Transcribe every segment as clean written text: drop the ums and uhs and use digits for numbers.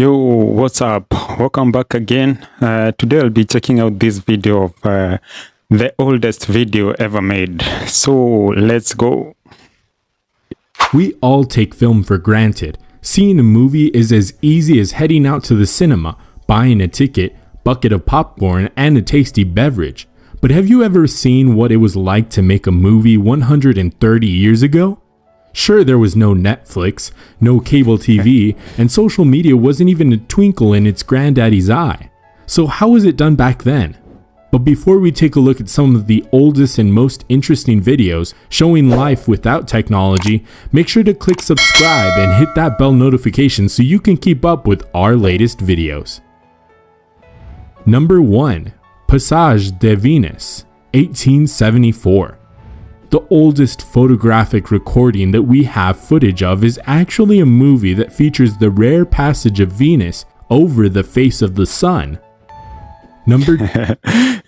Yo, what's up? Welcome back again. Today I'll be checking out this video of the oldest video ever made. So let's go. We all take film for granted. Seeing a movie is as easy as heading out to the cinema, buying a ticket, bucket of popcorn, and a tasty beverage. But have you ever seen what it was like to make a movie 130 years ago? Sure, there was no Netflix, no cable TV, and social media wasn't even a twinkle in its granddaddy's eye. So how was it done back then? But before we take a look at some of the oldest and most interesting videos showing life without technology, make sure to click subscribe and hit that bell notification so you can keep up with our latest videos. Number 1. Passage de Venus, 1874. The oldest photographic recording that we have footage of is actually a movie that features the rare passage of Venus over the face of the sun.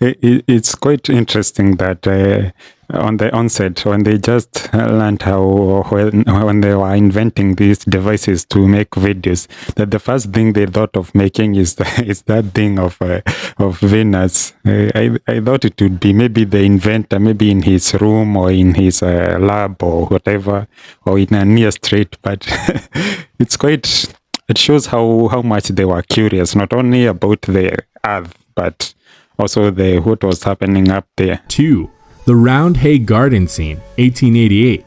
It's quite interesting that on the onset, when they just learned how when they were inventing these devices to make videos, that the first thing they thought of making is that thing of Venus. I thought it would be maybe the inventor, maybe in his room or in his lab or whatever, or in a near street. But it's quite. It shows how much they were curious, not only about the Earth, but also what was happening up there. 2. The Round Hay Garden Scene, 1888.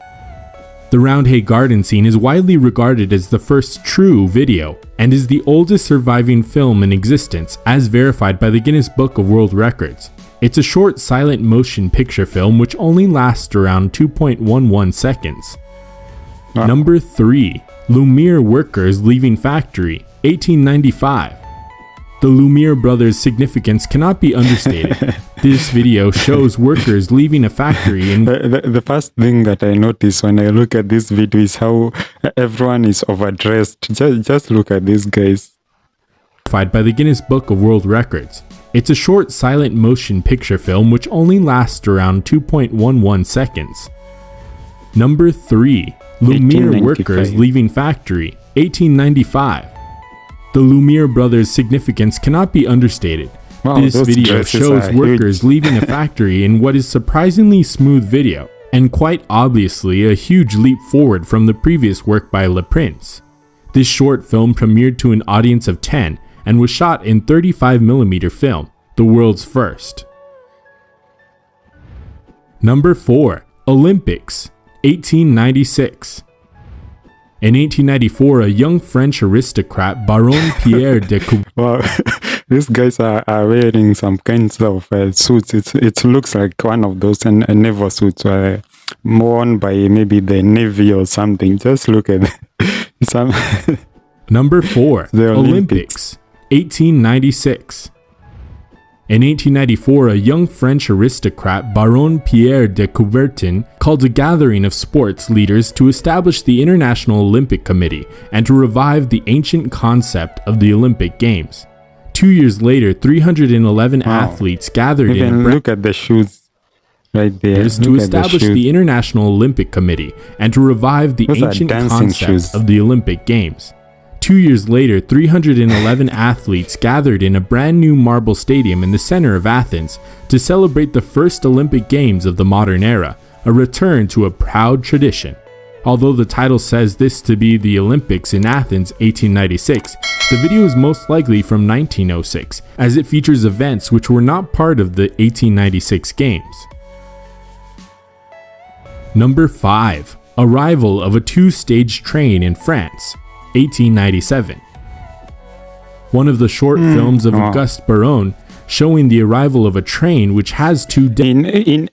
The Round Hay Garden Scene is widely regarded as the first true video and is the oldest surviving film in existence as verified by the Guinness Book of World Records. It's a short silent motion picture film which only lasts around 2.11 seconds. Wow. Number 3. Lumiere Workers Leaving Factory, 1895. The Lumiere brothers' significance cannot be understated. This video shows workers leaving a factory in... The first thing that I notice when I look at this video is how everyone is overdressed. Just look at these guys. By the Guinness Book of World Records. It's a short silent motion picture film which only lasts around 2.11 seconds. Number 3. Lumiere Workers Leaving Factory, 1895. The Lumiere brothers' significance cannot be understated. Wow, this video shows workers leaving a factory in what is surprisingly smooth video, and quite obviously a huge leap forward from the previous work by Le Prince. This short film premiered to an audience of 10 and was shot in 35mm film, the world's first. Number 4. Olympics, 1896. In 1894, a young French aristocrat, Baron Pierre de Coubertin... Wow, these guys are wearing some kinds of suits. It looks like one of those naval suits worn by maybe the Navy or something. Just look at some... Number 4. The Olympics, 1896. In 1894, a young French aristocrat, Baron Pierre de Coubertin, called a gathering of sports leaders to establish the International Olympic Committee and to revive the ancient concept of the Olympic Games. 2 years later, 311 athletes gathered look at the shoes right there. To establish the International Olympic Committee and to revive the ancient concept of the Olympic Games. 2 years later, 311 athletes gathered in a brand new marble stadium in the center of Athens to celebrate the first Olympic Games of the modern era, a return to a proud tradition. Although the title says this to be the Olympics in Athens 1896, the video is most likely from 1906, as it features events which were not part of the 1896 Games. Number 5. Arrival of a two-stage train in France, 1897. One of the short films of Auguste Baron showing the arrival of a train which has two... In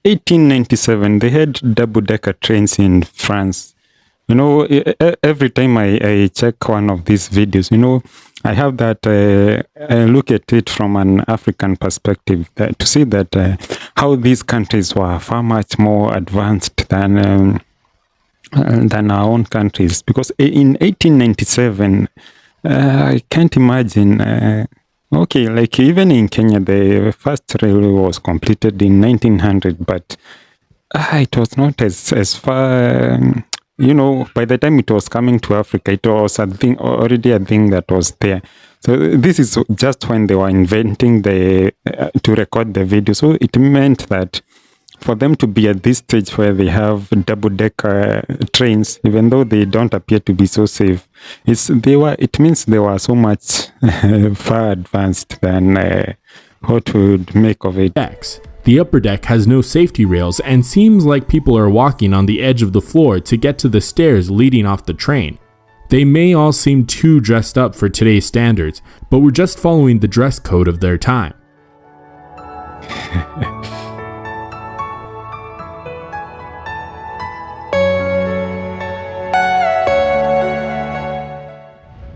1897, they had double-decker trains in France. You know, every time I check one of these videos, you know, I have that, I look at it from an African perspective, to see that how these countries were far much more advanced than our own countries. Because in 1897, I can't imagine... okay, like even in Kenya, the first railway was completed in 1900, but it was not as far by the time it was coming to Africa, it was already a thing that was there. So this is just when they were inventing to record the video. So it meant that for them to be at this stage where they have double-decker trains, even though they don't appear to be so safe, it means they were so much far advanced than what would make of it. Decks. The upper deck has no safety rails and seems like people are walking on the edge of the floor to get to the stairs leading off the train. They may all seem too dressed up for today's standards, but were just following the dress code of their time.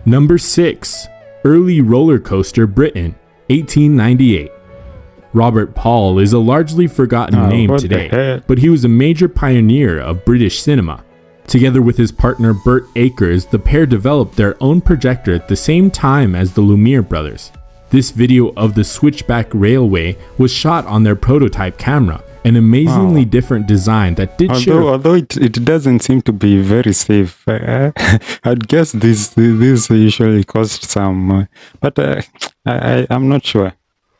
Number 6. Early roller coaster Britain, 1898. Robert Paul is a largely forgotten name today, but he was a major pioneer of British cinema. Together with his partner Burt Akers, the pair developed their own projector at the same time as the Lumiere brothers. This video of the Switchback Railway was shot on their prototype camera, an amazingly different design that did although it doesn't seem to be very safe. I'd guess this usually cost some, but I'm not sure.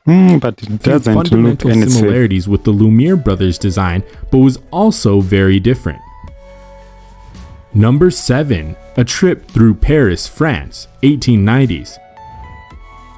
But it doesn't look any similarities with the Lumiere brothers design, but was also very different. Number 7. A Trip Through Paris, France, 1890s.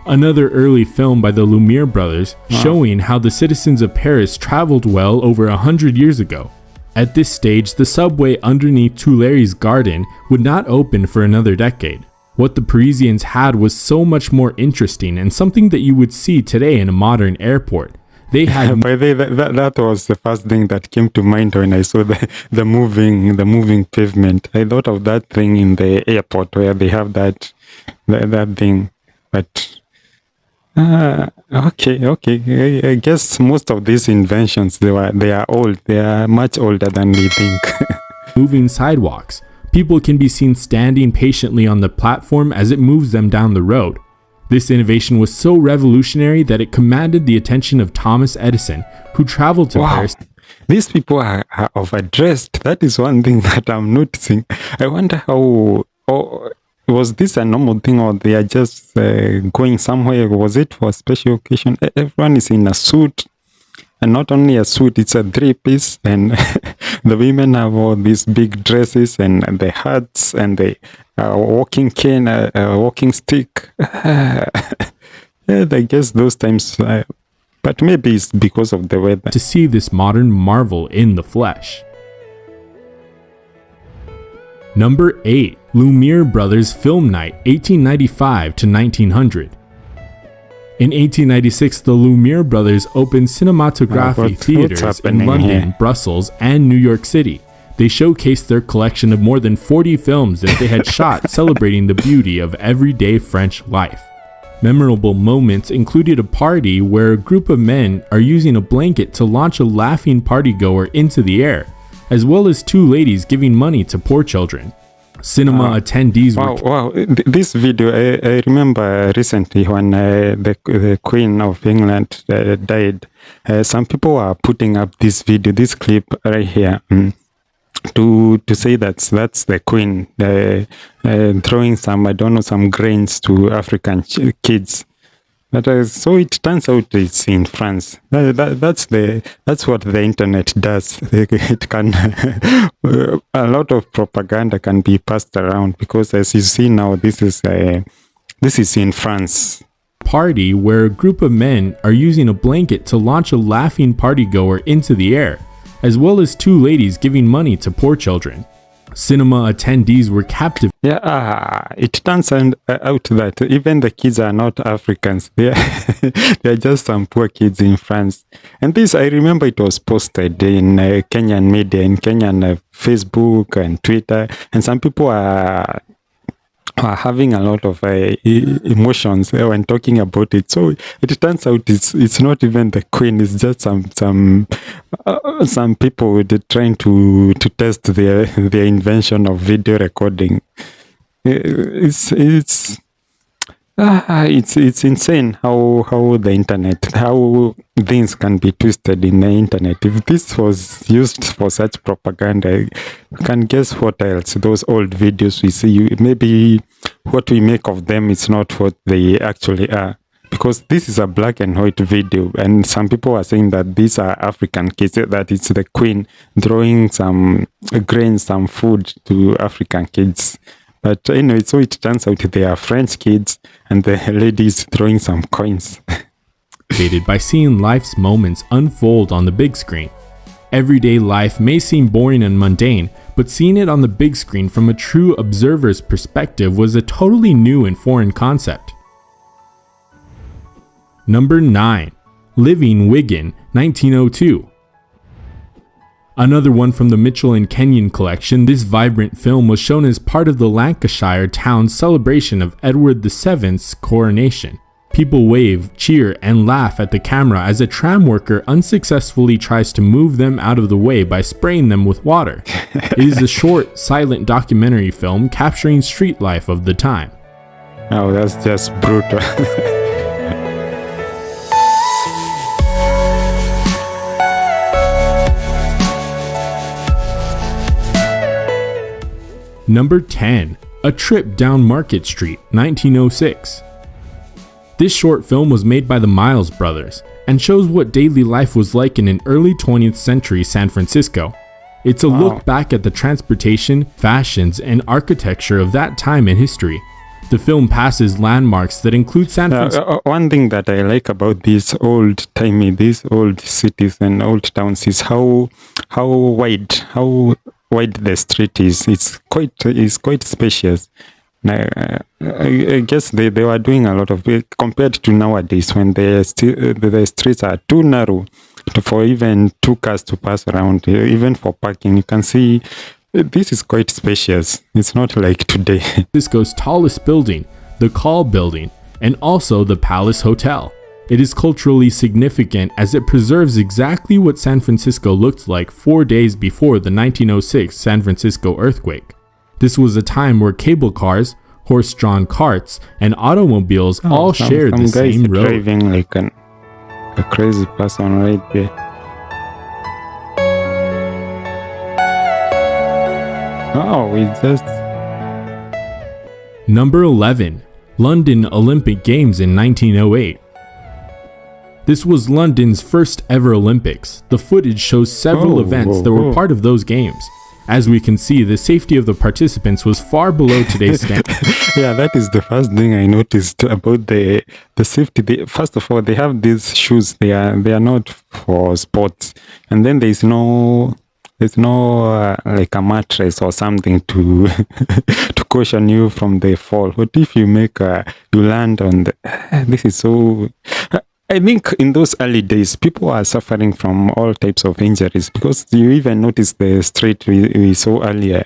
Another early film by the Lumiere brothers showing how the citizens of Paris traveled well over 100 years ago. At this stage, the subway underneath Tuileries Garden would not open for another decade. What the Parisians had was so much more interesting and something that you would see today in a modern airport. They had by the way, that was the first thing that came to mind when I saw the moving pavement. I thought of that thing in the airport where they have that thing. But okay. I guess most of these inventions they are old. They are much older than we think. moving sidewalks. People can be seen standing patiently on the platform as it moves them down the road. This innovation was so revolutionary that it commanded the attention of Thomas Edison, who traveled to Paris. These people are overdressed. That is one thing that I'm noticing. I wonder how, was this a normal thing or they are just going somewhere? Was it for a special occasion? Everyone is in a suit. And not only a suit, it's a three-piece, and the women have all these big dresses and the hats and the walking cane, walking stick. Yeah, I guess those times, but maybe it's because of the weather. To see this modern marvel in the flesh. Number 8. Lumiere Brothers Film Night, 1895 to 1900. In 1896, the Lumiere brothers opened cinematography theaters in London, here? Brussels, and New York City. They showcased their collection of more than 40 films that they had shot celebrating the beauty of everyday French life. Memorable moments included a party where a group of men are using a blanket to launch a laughing partygoer into the air, as well as two ladies giving money to poor children. Cinema attendees were... This video, I remember recently when the Queen of England died, some people are putting up this video, this clip right here, to say that's the Queen throwing some grains to African kids. But so it turns out it's in France. That's what the internet does. It can a lot of propaganda can be passed around because, as you see now, this is in France. Party where a group of men are using a blanket to launch a laughing partygoer into the air, as well as two ladies giving money to poor children. Cinema attendees were captivated. Yeah, it turns out that even the kids are not Africans. They're just some poor kids in France. And this, I remember it was posted in Kenyan media, in Kenyan Facebook and Twitter. And some people are having a lot of emotions when talking about it. So it turns out it's not even the Queen. It's just some people trying to test their invention of video recording. It's It's insane how the internet, how things can be twisted in the internet. If this was used for such propaganda, you can guess what else. Those old videos we see, maybe what we make of them is not what they actually are. Because this is a black and white video, and some people are saying that these are African kids, that it's the queen throwing some grains, some food to African kids. But anyway, so it turns out they are French kids, and the lady is throwing some coins. By seeing life's moments unfold on the big screen. Everyday life may seem boring and mundane, but seeing it on the big screen from a true observer's perspective was a totally new and foreign concept. Number 9. Living Wigan, 1902. Another one from the Mitchell and Kenyon collection, this vibrant film was shown as part of the Lancashire town's celebration of Edward VII's coronation. People wave, cheer, and laugh at the camera as a tram worker unsuccessfully tries to move them out of the way by spraying them with water. It is a short, silent documentary film capturing street life of the time. Oh, that's just brutal. Number 10. A Trip Down Market Street, 1906. This short film was made by the Miles brothers and shows what daily life was like in an early 20th century San Francisco. It's a look back at the transportation, fashions, and architecture of that time in history. The film passes landmarks that include San Francisco. One thing that I like about these old cities and old towns is how wide the street is. It's quite spacious. I guess they were doing a lot of it compared to nowadays when the streets are too narrow for even two cars to pass around. Even for parking, you can see this is quite spacious. It's not like today. Francisco's tallest building, the Call Building, and also the Palace Hotel. It is culturally significant as it preserves exactly what San Francisco looked like 4 days before the 1906 San Francisco earthquake. This was a time where cable cars, horse-drawn carts, and automobiles all shared the same road. Driving like a crazy person right there. Oh, we just... Number 11. London Olympic Games in 1908. This was London's first ever Olympics. The footage shows several events that were part of those games. As we can see, the safety of the participants was far below today's standards. Yeah, that is the first thing I noticed about the safety. First of all, they have these shoes. They are not for sports, and then there's no like a mattress or something to to caution you from the fall. What if you you land on the? This is so. I think in those early days, people are suffering from all types of injuries because you even notice the street we saw earlier,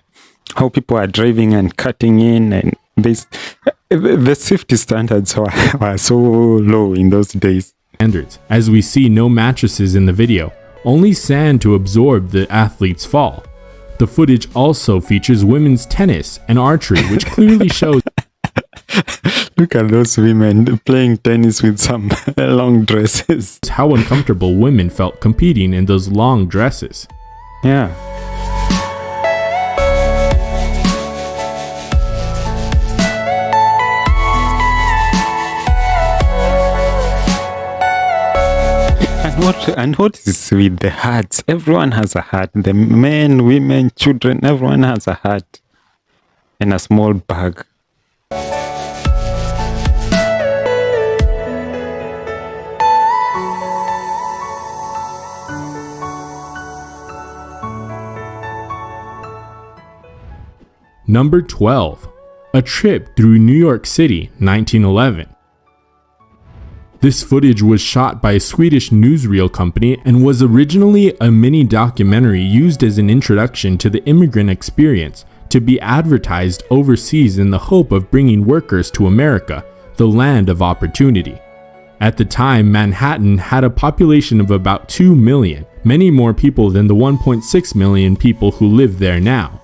how people are driving and cutting in, and the safety standards were so low in those days. As we see no mattresses in the video, only sand to absorb the athlete's fall. The footage also features women's tennis and archery, which clearly shows Look at those women playing tennis with some long dresses. How uncomfortable women felt competing in those long dresses. Yeah. And what is with the hats? Everyone has a hat. The men, women, children, everyone has a hat and a small bag. Number 12. A Trip Through New York City, 1911. This footage was shot by a Swedish newsreel company and was originally a mini documentary used as an introduction to the immigrant experience to be advertised overseas in the hope of bringing workers to America, the land of opportunity. At the time, Manhattan had a population of about 2 million, many more people than the 1.6 million people who live there now.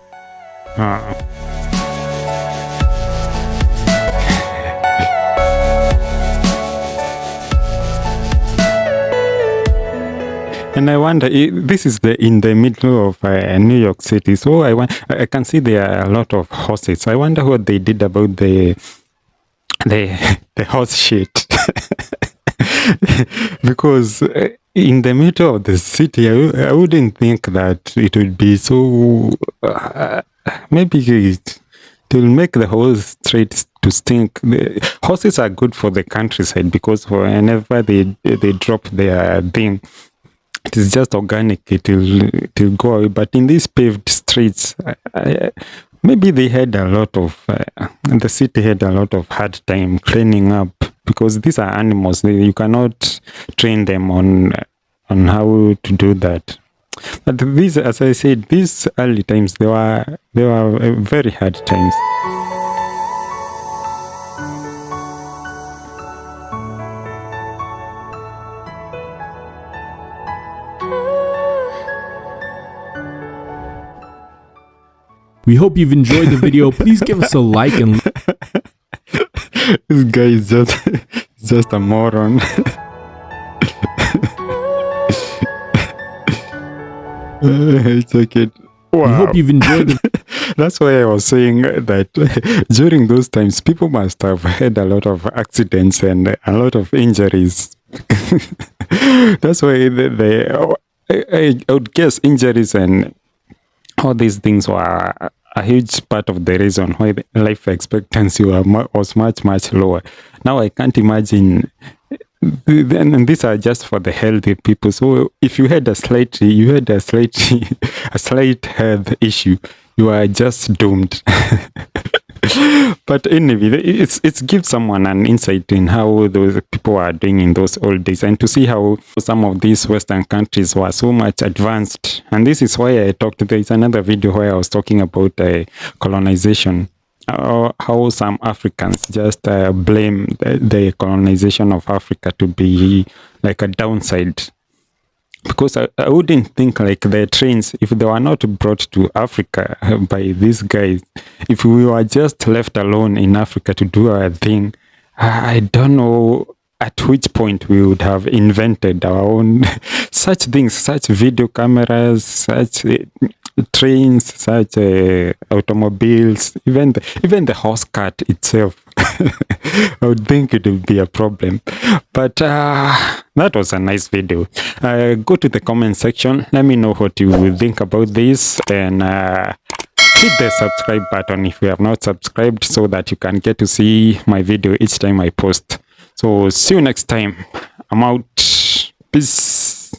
And I wonder, this is in the middle of New York City, so I can see there are a lot of horses. I wonder what they did about the horse shit. Because in the middle of the city, I wouldn't think that it would be so. Maybe it will make the whole street to stink. The horses are good for the countryside because whenever they drop their thing, it is just organic. It will go away. But in these paved streets, maybe they had a lot of the city had a lot of hard time cleaning up, because these are animals. You cannot train them on how to do that. But these, as I said, these early times, they were very hard times. We hope you've enjoyed the video. Please give us a like and This guy is just a moron. It's okay. Wow. we hope you've enjoyed the That's why I was saying that during those times, people must have had a lot of accidents and a lot of injuries. That's why I would guess injuries and all these things were a huge part of the reason why the life expectancy was much, much lower. Now I can't imagine. And these are just for the healthy people. So if you had a slight health issue, you are just doomed. But anyway, it gives someone an insight in how those people are doing in those old days, and to see how some of these Western countries were so much advanced. And this is why I talked. There is another video where I was talking about colonization. How some Africans just blame the colonization of Africa to be like a downside. Because I wouldn't think like the trains, if they were not brought to Africa by these guys, if we were just left alone in Africa to do our thing, I don't know at which point we would have invented our own such things, such video cameras, such trains, such automobiles, even the horse cart itself. I would think it would be a problem. But that was a nice video. Go to the comment section. Let me know what you think about this, and hit the subscribe button if you have not subscribed, so that you can get to see my video each time I post. So see you next time. I'm out. Peace.